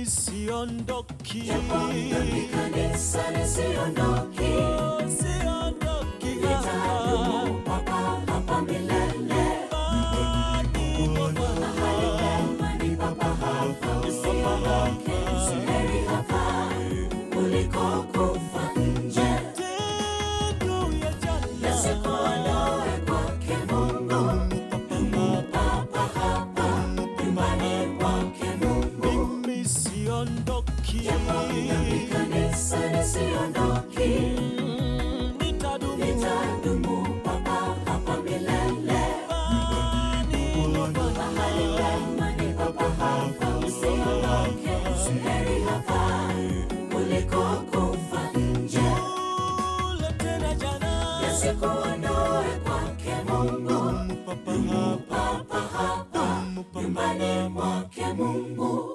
mimi siondoki. Japo dhambi kanisa nisiondoki. Siondoki. Nitadumu papa hapa milele. Mahali pema ni papa hapa, usiondoke. Heri hapa kuliko kufa nje. Yasikuondoe kwake Mungu. Dumu papa hapa nyumbani mwake Mungu. Mimi siondoki. Japo dhambi kanisa nisiondoki. Nitadumu papa hapa milele. Mahali pema ni papa hapa, usiondoke. Heri hapa kuliko kufa nje. Yasikuondoe kwake Mungu. Dumu papa hapa nyumbani mwake Mungu.